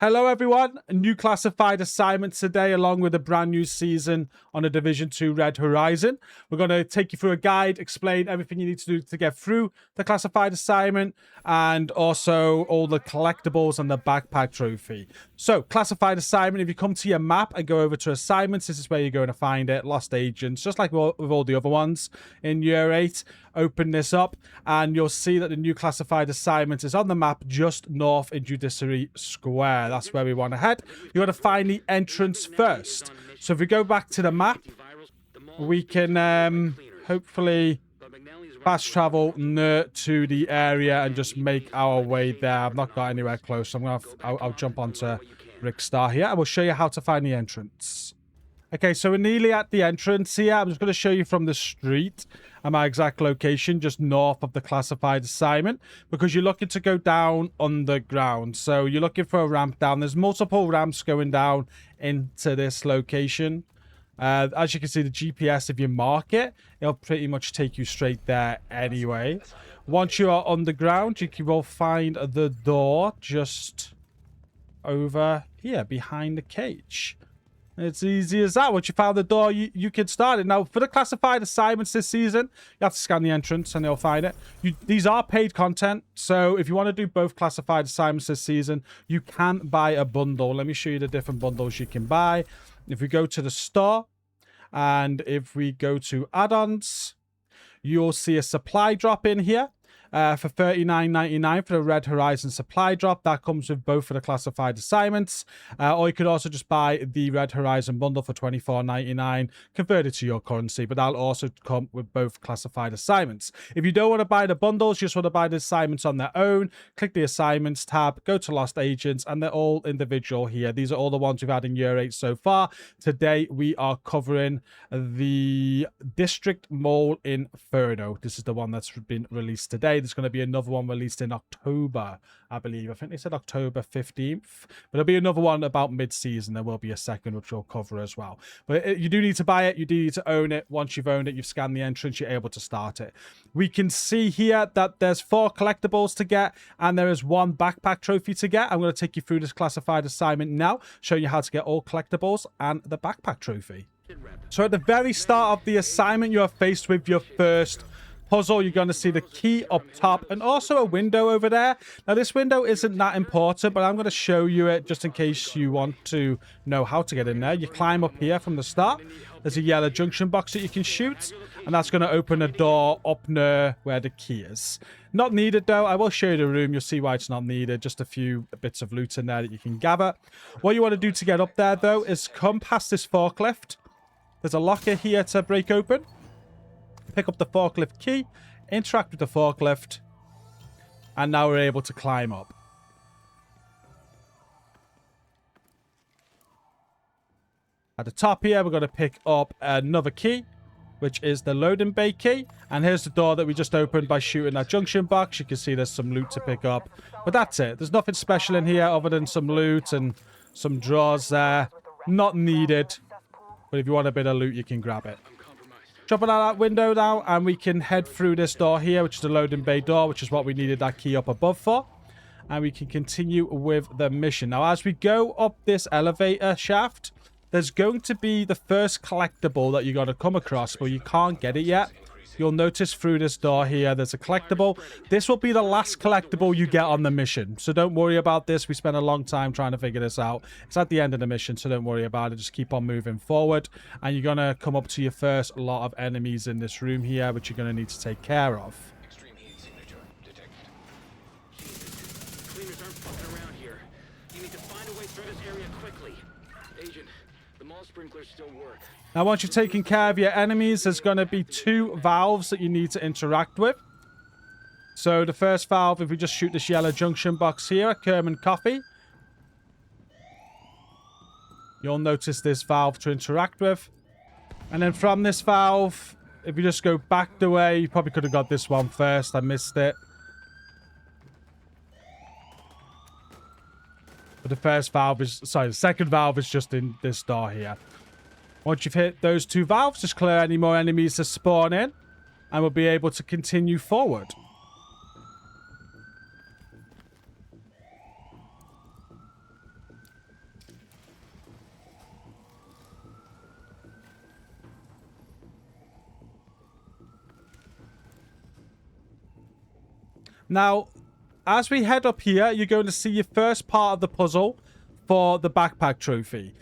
Hello everyone, a new classified assignment today along with a brand new season on a Division 2 Red Horizon. We're going to take you through a guide, explain everything you need to do to get through the classified assignment and also all the collectibles and the backpack trophy. So, classified assignment, if you come to your map and go over to assignments, this is where you're going to find it, Lost Agents, just like with all the other ones in Year 8. Open this up and you'll see that the new classified assignment is on the map just north in Judiciary Square. That's where we want to head. You want to find the entrance first. So if we go back to the map, we can hopefully fast travel near to the area and just make our way there. I've not got anywhere close, so I'll jump onto Rickstar here and we'll show you how to find the entrance. Okay, so we're nearly at the entrance here. I'm just going to show you from the street and my exact location, just north of the classified assignment, because you're looking to go down underground. So you're looking for a ramp down. There's multiple ramps going down into this location. As you can see, the GPS, if you mark it, it'll pretty much take you straight there anyway. Once you are underground, you will find the door just over here behind the cage. It's easy as that. Once you found the door, you can start it. Now, for the classified assignments this season, you have to scan the entrance and they'll find it. These are paid content, so if you want to do both classified assignments this season, you can buy a bundle. Let me show you the different bundles you can buy. If we go to the store, and if we go to add-ons, you'll see a supply drop in here. For $39.99 for the Red Horizon supply drop. That comes with both of the classified assignments. Or you could also just buy the Red Horizon bundle for $24.99, converted to your currency. But that'll also come with both classified assignments. If you don't want to buy the bundles, you just want to buy the assignments on their own, click the assignments tab, go to Lost Agents, and they're all individual here. These are all the ones we've had in Year 8 so far. Today, we are covering the District Mall Inferno. This is the one that's been released today. There's going to be another one released in October, I believe. I think they said October 15th. But there'll be another one about mid-season. There will be a second, which we'll cover as well. But you do need to buy it. You do need to own it. Once you've owned it, you've scanned the entrance, you're able to start it. We can see here that there's 4 collectibles to get, and there is 1 backpack trophy to get. I'm going to take you through this classified assignment now, showing you how to get all collectibles and the backpack trophy. So at the very start of the assignment, you're faced with your first puzzle. You're going to see the key up top and also a window over there. Now, this window isn't that important, but I'm going to show you it just in case you want to know how to get in there. You climb up here from the start. There's a yellow junction box that you can shoot, and that's going to open a door up near where the key is. Not needed, though. I will show you the room. You'll see why it's not needed. Just a few bits of loot in there that you can gather. What you want to do to get up there, though, is come past this forklift. There's a locker here to break open. Pick up the forklift key, interact with the forklift, and now we're able to climb up. At the top here, we're going to pick up another key, which is the loading bay key. And here's the door that we just opened by shooting that junction box. You can see there's some loot to pick up. But that's it. There's nothing special in here other than some loot and some drawers there. Not needed. But if you want a bit of loot, you can grab it. Jumping out that window now, and we can head through this door here, which is the loading bay door, which is what we needed that key up above for. And we can continue with the mission. Now, as we go up this elevator shaft, there's going to be the first collectible that you're going to come across, but you can't get it yet. You'll notice through this door here, there's a collectible. This will be the last collectible you get on the mission. So don't worry about this. We spent a long time trying to figure this out. It's at the end of the mission, so don't worry about it. Just keep on moving forward. And you're going to come up to your first lot of enemies in this room here, which you're going to need to take care of. Extreme heat signature detected. Cleaners aren't fucking around here. You need to find a way through this area quickly. Agent, the mall sprinklers still work. Now, once you've taken care of your enemies, there's going to be 2 valves that you need to interact with. So the first valve, if we just shoot this yellow junction box here at Kerman Coffee, you'll notice this valve to interact with. And then from this valve, if you just go back the way, you probably could have got this one first. I missed it. But the first valve is, sorry, the second valve is just in this door here. Once you've hit those 2 valves, just clear any more enemies that spawn in, and we'll be able to continue forward. Now, as we head up here, you're going to see your first part of the puzzle for the backpack trophy.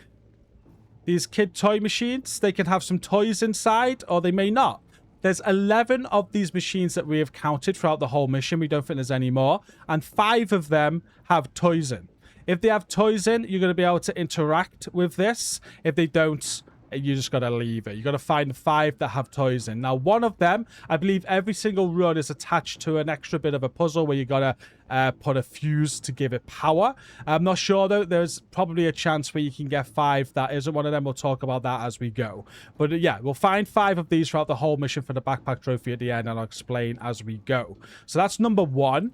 These kid toy machines, they can have some toys inside, or they may not. There's 11 of these machines that we have counted throughout the whole mission. We don't think there's any more. And 5 of them have toys in. If they have toys in, you're going to be able to interact with this. If they don't, you just got to leave it. You got to find 5 that have toys in. Now, one of them, I believe every single run is attached to an extra bit of a puzzle where you got to put a fuse to give it power. I'm not sure, though. There's probably a chance where you can get 5 that isn't one of them. We'll talk about that as we go. But yeah, we'll find 5 of these throughout the whole mission for the backpack trophy at the end, and I'll explain as we go. So that's number 1.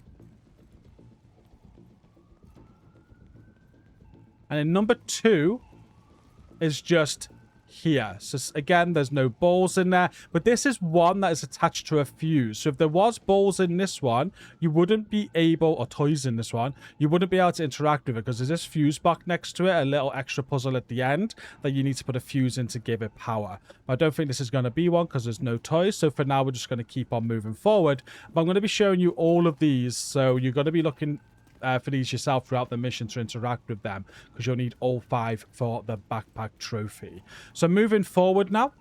And then number 2 is just here. So again, there's no balls in there, but this is one that is attached to a fuse. So if there was balls in this one, you wouldn't be able, or toys in this one, you wouldn't be able to interact with it because there's this fuse box next to it, a little extra puzzle at the end that you need to put a fuse in to give it power. But I don't think this is going to be one because there's no toys. So for now, we're just going to keep on moving forward. But I'm going to be showing you all of these. So you're going to be looking for these yourself throughout the mission to interact with them, because you'll need all 5 for the backpack trophy. So moving forward now,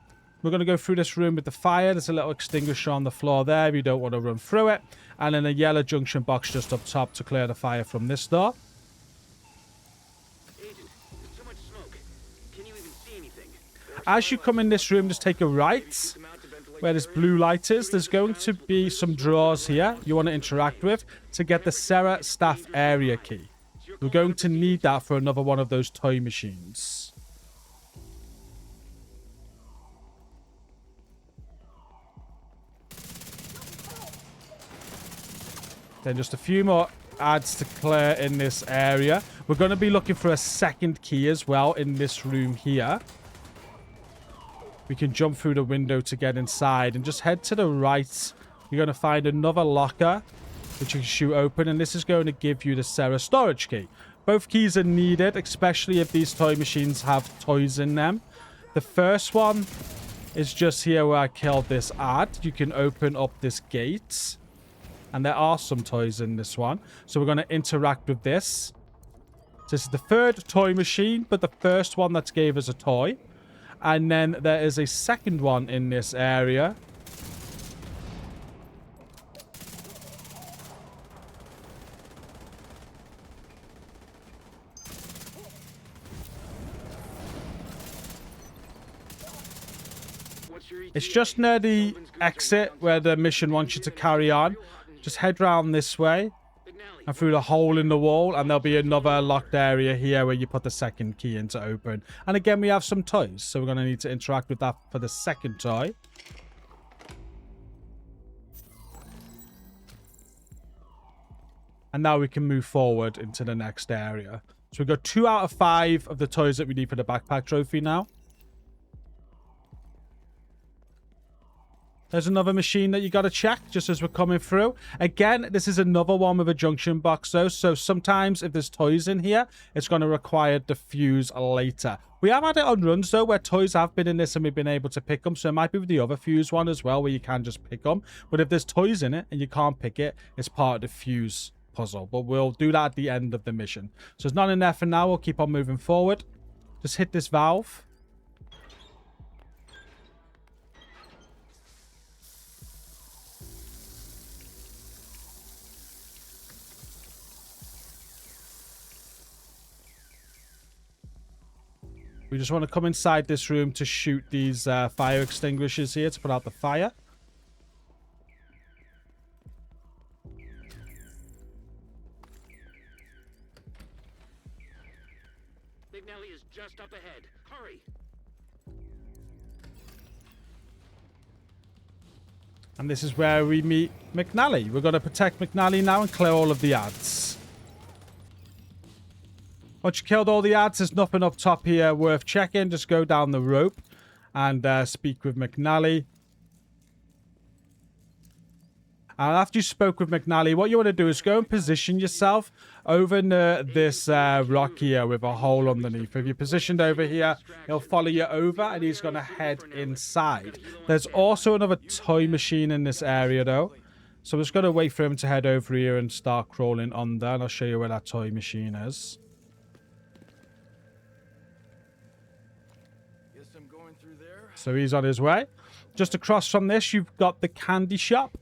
we're going to go through this room with the fire. There's a little extinguisher on the floor there if you don't want to run through it, and then a yellow junction box just up top to clear the fire from this door. Agent, there's so much smoke. Can you even see anything? As you come in this room, just take a right where this blue light is. There's going to be some drawers here you want to interact with to get the Sarah staff area key. We're going to need that for another one of those toy machines. Then just a few more ads to clear in this area. We're going to be looking for a second key as well in this room here. We can jump through the window to get inside, and just head to the right. You're going to find another locker which you can shoot open, and this is going to give you the Sarah storage key. Both keys are needed, especially if these toy machines have toys in them. The first one is just here where I killed this ad. You can open up this gate, and there are some toys in this one. So we're going to interact with this. So this is the 3rd toy machine, but the first one that gave us a toy. And then there is a second one in this area. It's just near the exit where the mission wants you to carry on. Just head round this way and through the hole in the wall, and there'll be another locked area here where you put the second key in to open. And again, we have some toys, so we're going to need to interact with that for the second toy. And now we can move forward into the next area. So we've got 2 out of 5 of the toys that we need for the backpack trophy now. There's another machine that you got to check just as we're coming through. Again, this is another one with a junction box though. So sometimes if there's toys in here, it's going to require the fuse later. We have had it on runs though where toys have been in this and we've been able to pick them. So it might be with the other fuse one as well where you can just pick them. But if there's toys in it and you can't pick it, it's part of the fuse puzzle. But we'll do that at the end of the mission. So there's none in there for now. We'll keep on moving forward. Just hit this valve. We just want to come inside this room to shoot these fire extinguishers here to put out the fire. McNally is just up ahead. Hurry. And this is where we meet McNally. We're going to protect McNally now and clear all of the ads. Once you killed all the ads, there's nothing up top here worth checking. Just go down the rope and speak with McNally. And after you spoke with McNally, what you want to do is go and position yourself over near this rock here with a hole underneath. If you're positioned over here, he'll follow you over and he's going to head inside. There's also another toy machine in this area though. So we're just going to wait for him to head over here and start crawling on there. And I'll show you where that toy machine is. Guess I'm going through there. So he's on his way. Just across from this, you've got the candy shop.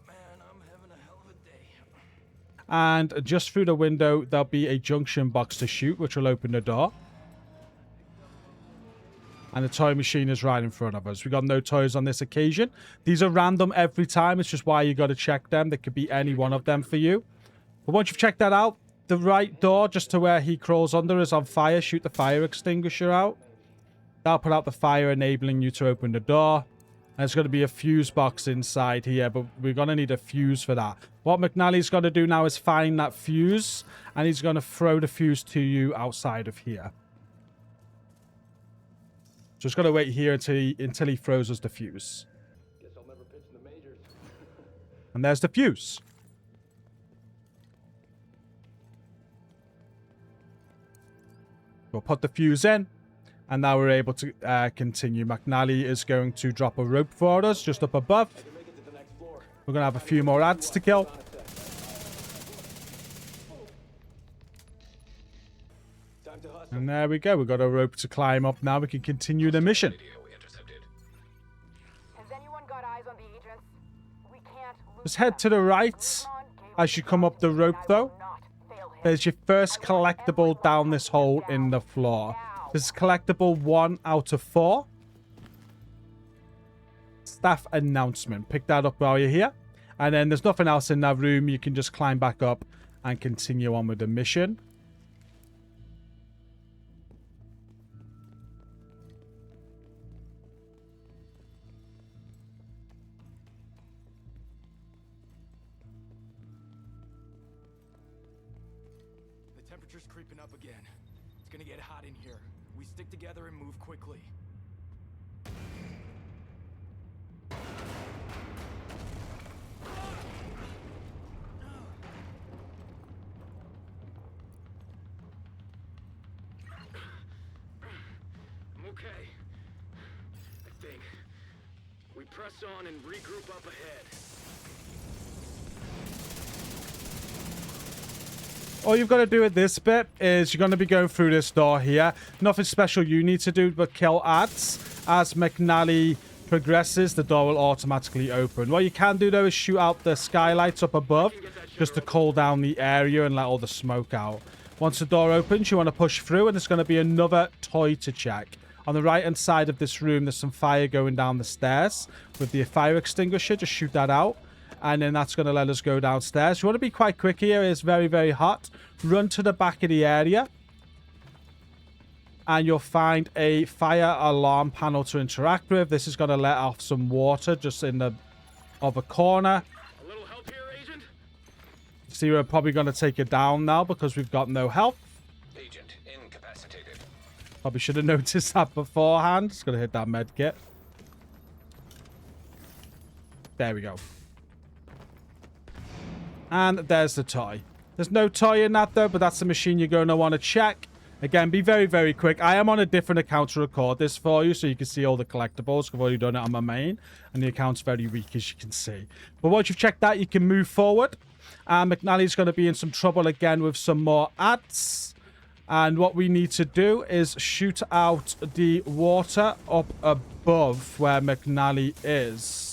Man, I'm having a hell of a day. And just through the window, there'll be a junction box to shoot, which will open the door. And the toy machine is right in front of us. We got no toys on this occasion. These are random every time. It's just why you got to check them. There could be any one of them for you. But once you've checked that out, the right door, just to where he crawls under, is on fire. Shoot the fire extinguisher out. That'll put out the fire, enabling you to open the door. And there's going to be a fuse box inside here, but we're going to need a fuse for that. What McNally's going to do now is find that fuse, and he's going to throw the fuse to you outside of here. Just got to wait here until he throws us the fuse. Guess I'll never pitch in the majors. And there's the fuse. We'll put the fuse in. And now we're able to continue. McNally is going to drop a rope for us just up above. We're going to have a few more ads to kill. And there we go. We've got a rope to climb up now. We can continue the mission. Has anyone got eyes on the agents? We can't lose Just head to the right as you come up the rope, though. There's your first collectible down this hole in the floor. This is collectible 1 out of 4. Staff announcement. Pick that up while you're here. And then there's nothing else in that room. You can just climb back up and continue on with the mission. The temperature's creeping up again. It's gonna get hot in here. We stick together and move quickly. I'm okay. I think. We press on and regroup up ahead. All you've got to do at this bit is you're going to be going through this door here. Nothing special you need to do but kill ads. As McNally progresses, the door will automatically open. What you can do, though, is shoot out the skylights up above just to cool down the area and let all the smoke out. Once the door opens, you want to push through, and there's going to be another toy to check. On the right-hand side of this room, there's some fire going down the stairs. With the fire extinguisher, just shoot that out. And then that's going to let us go downstairs. You want to be quite quick here. It's very, very hot. Run to the back of the area. And you'll find a fire alarm panel to interact with. This is going to let off some water just in the other corner. A little help here, Agent? See, we're probably going to take it down now because we've got no health. Agent incapacitated. Probably should have noticed that beforehand. Just going to hit that med kit. There we go. And there's the toy. There's no toy in that, though, but that's the machine you're going to want to check. Again, be very, very quick. I am on a different account to record this for you, so you can see all the collectibles. I've already done it on my main, and the account's very weak, as you can see. But once you've checked that, you can move forward. And McNally's going to be in some trouble again with some more ads. And what we need to do is shoot out the water up above where McNally is.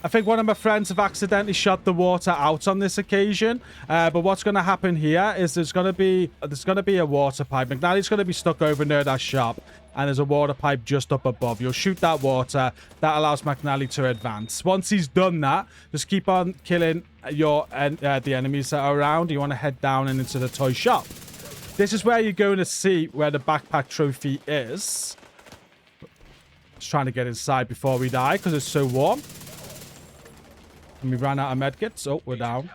I think one of my friends have accidentally shot the water out on this occasion. But what's going to happen here is there's going to be a water pipe. McNally's going to be stuck over near that shop. And there's a water pipe just up above. You'll shoot that water. That allows McNally to advance. Once he's done that, just keep on killing the enemies that are around. You want to head down and into the toy shop. This is where you're going to see where the backpack trophy is. Just trying to get inside before we die because it's so warm. And we ran out of medkits. Oh, we're down.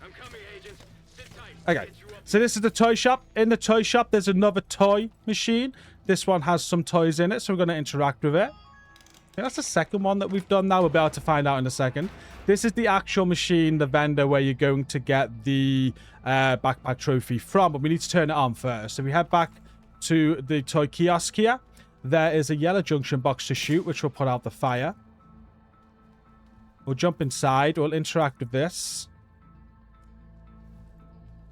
I'm coming, Agent. Sit tight. Okay, so this is the toy shop. In the toy shop, there's another toy machine. This one has some toys in it, so we're going to interact with it. I think that's the second one that we've done now. We'll be able to find out in a second. This is the actual machine, the vendor, where you're going to get the backpack trophy from. But we need to turn it on first. So we head back to the toy kiosk here. There is a yellow junction box to shoot, which will put out the fire. We'll jump inside. We'll interact with this.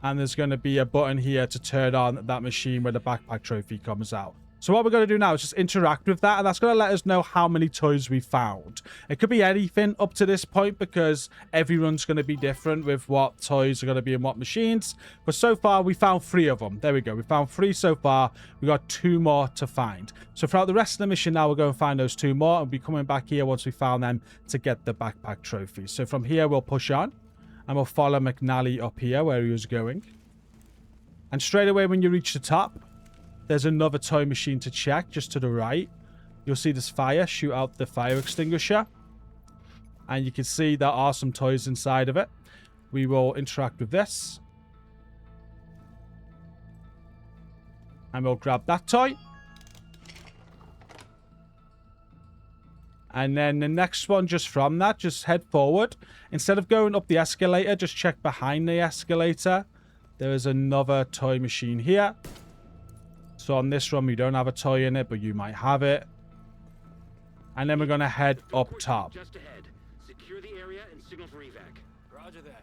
And there's going to be a button here to turn on that machine where the backpack trophy comes out. So what we're going to do now is just interact with that, and that's going to let us know how many toys we found. It could be anything up to this point because every run's going to be different with what toys are going to be in what machines. But so far, we found 3 of them. There we go. We found 3 so far. We got 2 more to find. So throughout the rest of the mission now, we'll go and find those 2 more. And we'll be coming back here once we found them to get the backpack trophy. So from here, we'll push on. And we'll follow McNally up here where he was going. And straight away when you reach the top, there's another toy machine to check just to the right. You'll see this fire. Shoot out the fire extinguisher. And you can see there are some toys inside of it. We will interact with this. And we'll grab that toy. And then the next one just from that, just head forward. Instead of going up the escalator, just check behind the escalator. There is another toy machine here. So on this run, we don't have a toy in it, but you might have it. And then we're going to head up top. Just ahead. Secure the area and signal for evac. Roger that.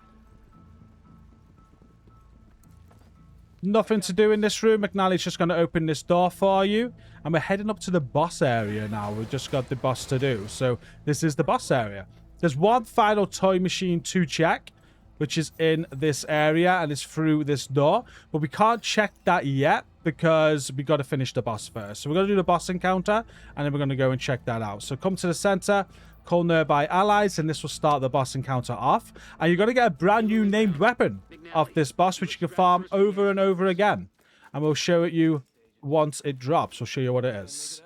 Nothing to do in this room. McNally's just going to open this door for you. And we're heading up to the boss area now. We've just got the boss to do. So this is the boss area. There's one final toy machine to check, which is in this area and it's through this door. But we can't check that yet because we got to finish the boss first. So we're going to do the boss encounter and then we're going to go and check that out. So come to the center, call nearby allies, and this will start the boss encounter off. And you're going to get a brand new named weapon of this boss, which you can farm over and over again. And we'll show it you once it drops. We'll show you what it is.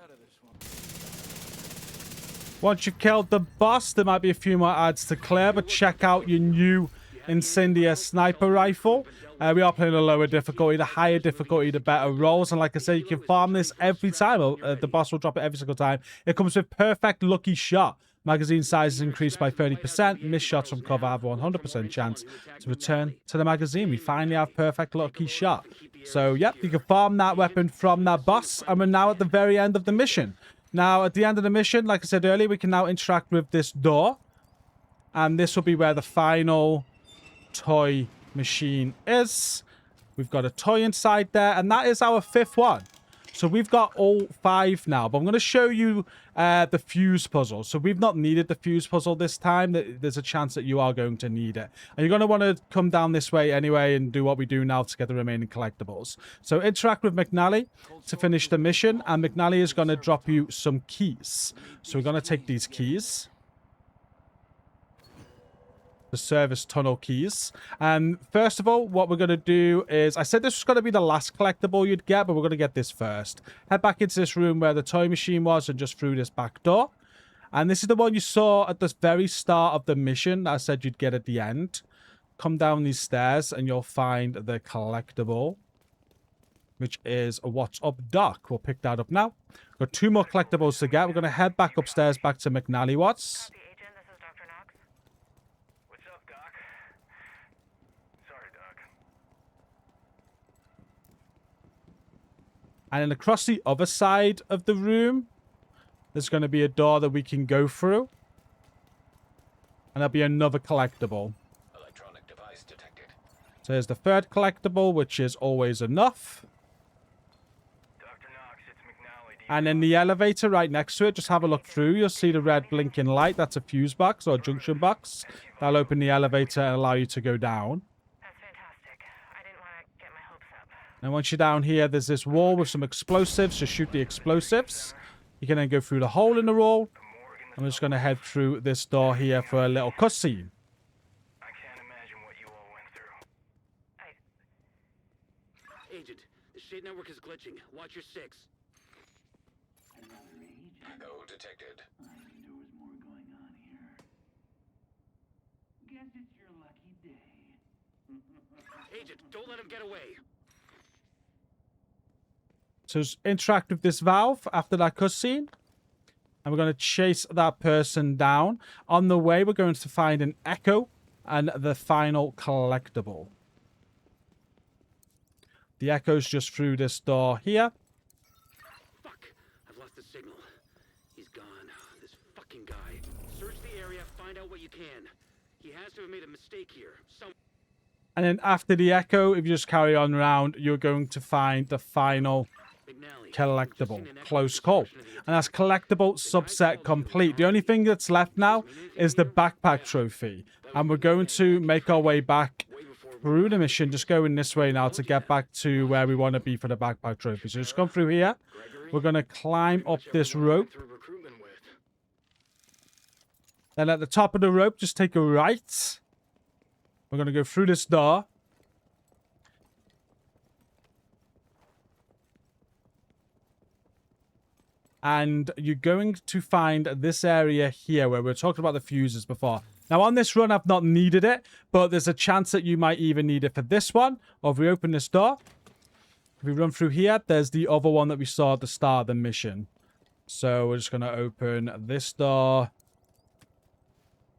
Once you've killed the boss, there might be a few more ads to clear, but check out your new Incendia sniper rifle. We are playing a lower difficulty. The higher difficulty, the better rolls. And like I said, you can farm this every time. The boss will drop it every single time. It comes with perfect lucky shot. Magazine size is increased by 30%. Missed shots from cover have a 100% chance to return to the magazine. We finally have perfect lucky shot. So, yep, you can farm that weapon from that boss. And we're now at the very end of the mission. Now, at the end of the mission, like I said earlier, we can now interact with this door. And this will be where the final toy machine is. We've got a toy inside there, and that is our 5th one. So we've got all 5 now, but I'm going to show you the fuse puzzle. So we've not needed the fuse puzzle this time. There's a chance that you are going to need it. And you're going to want to come down this way anyway and do what we do now to get the remaining collectibles. So interact with McNally to finish the mission, and McNally is going to drop you some keys. So we're going to take these keys. The service tunnel keys. And first of all, what we're going to do is, I said this was going to be the last collectible you'd get, but we're going to get this first. Head back into this room where the toy machine was and just through this back door. And this is the one you saw at the very start of the mission that I said you'd get at the end. Come down these stairs and you'll find the collectible, which is What's Up Doc. We'll pick that up now. Got 2 more collectibles to get. We're going to head back upstairs back to McNally Watts. And then across the other side of the room, there's going to be a door that we can go through. And there'll be another collectible. Electronic device detected. So here's the 3rd collectible, which is always enough. Dr. Knox, it's McNally. And then the elevator right next to it, just have a look through. You'll see the red blinking light. That's a fuse box or a junction box. That'll open the elevator and allow you to go down. And once you're down here, there's this wall with some explosives. Just shoot the explosives. You can then go through the hole in the wall. I'm just going to head through this door here for a little cutscene. I can't imagine what you all went through. Agent, the shade network is glitching. Watch your 6. Oh, detected. I knew there was more going on here. Guess it's your lucky day. Agent, don't let him get away. So just interact with this valve after that cutscene. And we're going to chase that person down. On the way, we're going to find an echo and the final collectible. The echo's just through this door here. Fuck, I've lost the signal. He's gone. This fucking guy. Search the area, find Find out what you can. He has to have made a mistake here. And then after the echo, if you just carry on around, you're going to find the final collectible, close call. And that's collectible subset complete. The only thing that's left now is the backpack trophy. And we're going to make our way back through the mission, just going this way now to get back to where we want to be for the backpack trophy. So just come through here. We're going to climb up this rope. Then at the top of the rope, just take a right. We're going to go through this door. And you're going to find this area here where we were talking about the fuses before. Now, on this run, I've not needed it, but there's a chance that you might even need it for this one. Or if we open this door, if we run through here, there's the other one that we saw at the start of the mission. So we're just going to open this door.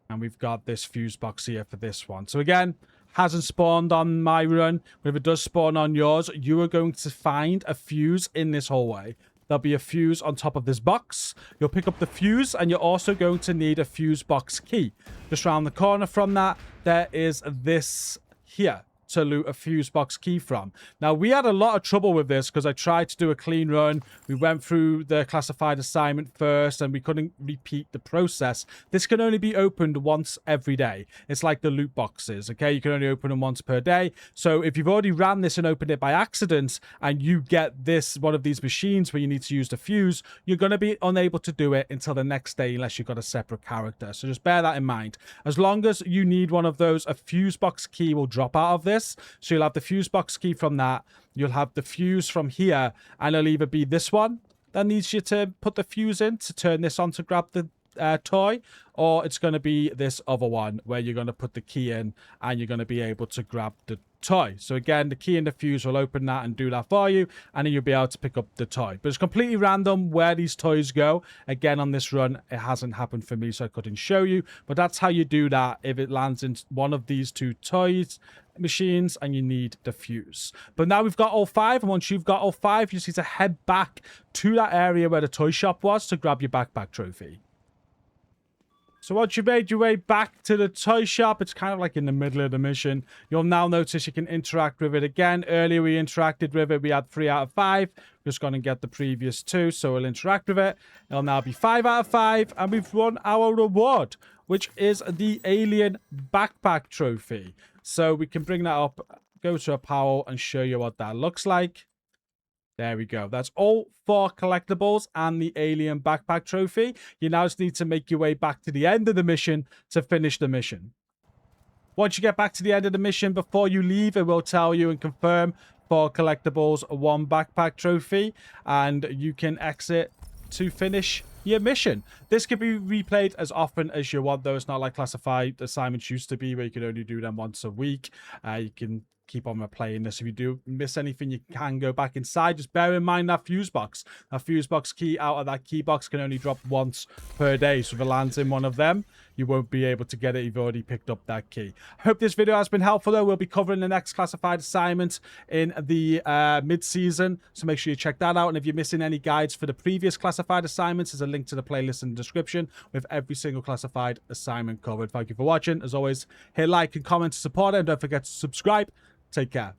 And we've got this fuse box here for this one. So again, hasn't spawned on my run. But if it does spawn on yours, you are going to find a fuse in this hallway. There'll be a fuse on top of this box. You'll pick up the fuse, and you're also going to need a fuse box key. Just around the corner from that, there is this here to loot a fuse box key from. Now, we had a lot of trouble with this because I tried to do a clean run. We went through the classified assignment first and we couldn't repeat the process. This can only be opened once every day. It's like the loot boxes, okay? You can only open them once per day. So if you've already ran this and opened it by accident and you get this, one of these machines where you need to use the fuse, you're going to be unable to do it until the next day unless you've got a separate character. So just bear that in mind. As long as you need one of those, a fuse box key will drop out of this. So you'll have the fuse box key from that. You'll have the fuse from here. And it'll either be this one that needs you to put the fuse in to turn this on to grab the toy. Or it's going to be this other one where you're going to put the key in and you're going to be able to grab the toy. So again, the key and the fuse will open that and do that for you. And then you'll be able to pick up the toy. But it's completely random where these toys go. Again, on this run, it hasn't happened for me, so I couldn't show you. But that's how you do that if it lands in one of these two toys machines and you need the fuse. But now we've got all 5, and once you've got all 5, you just need to head back to that area where the toy shop was to grab your backpack trophy. So once you've made your way back to the toy shop, it's kind of like in the middle of the mission. You'll now notice you can interact with it again. Earlier we interacted with it. We had 3 out of 5. Just going to get the previous 2, so we'll interact with it. It'll now be 5 out of 5, and we've won our reward, which is the alien backpack trophy. So we can bring that up, go to a Apparel, and show you what that looks like. There we go. That's all 4 collectibles and the alien backpack trophy. You now just need to make your way back to the end of the mission to finish the mission. Once you get back to the end of the mission, before you leave, it will tell you and confirm 4 collectibles, 1 backpack trophy, and you can exit to finish your mission. This can be replayed as often as you want, though. It's not like classified assignments used to be, where you can only do them once a week. You can keep on replaying this. If you do miss anything, you can go back inside. Just bear in mind that fuse box. That fuse box key out of that key box can only drop once per day. So if it lands in one of them, you won't be able to get it. You've already picked up that key. I hope this video has been helpful, though. We'll be covering the next classified assignment in the mid-season, so make sure you check that out. And if you're missing any guides for the previous classified assignments, there's a link to the playlist in the description with every single classified assignment covered. Thank you for watching. As always, hit like and comment to support it, and don't forget to subscribe. Take care.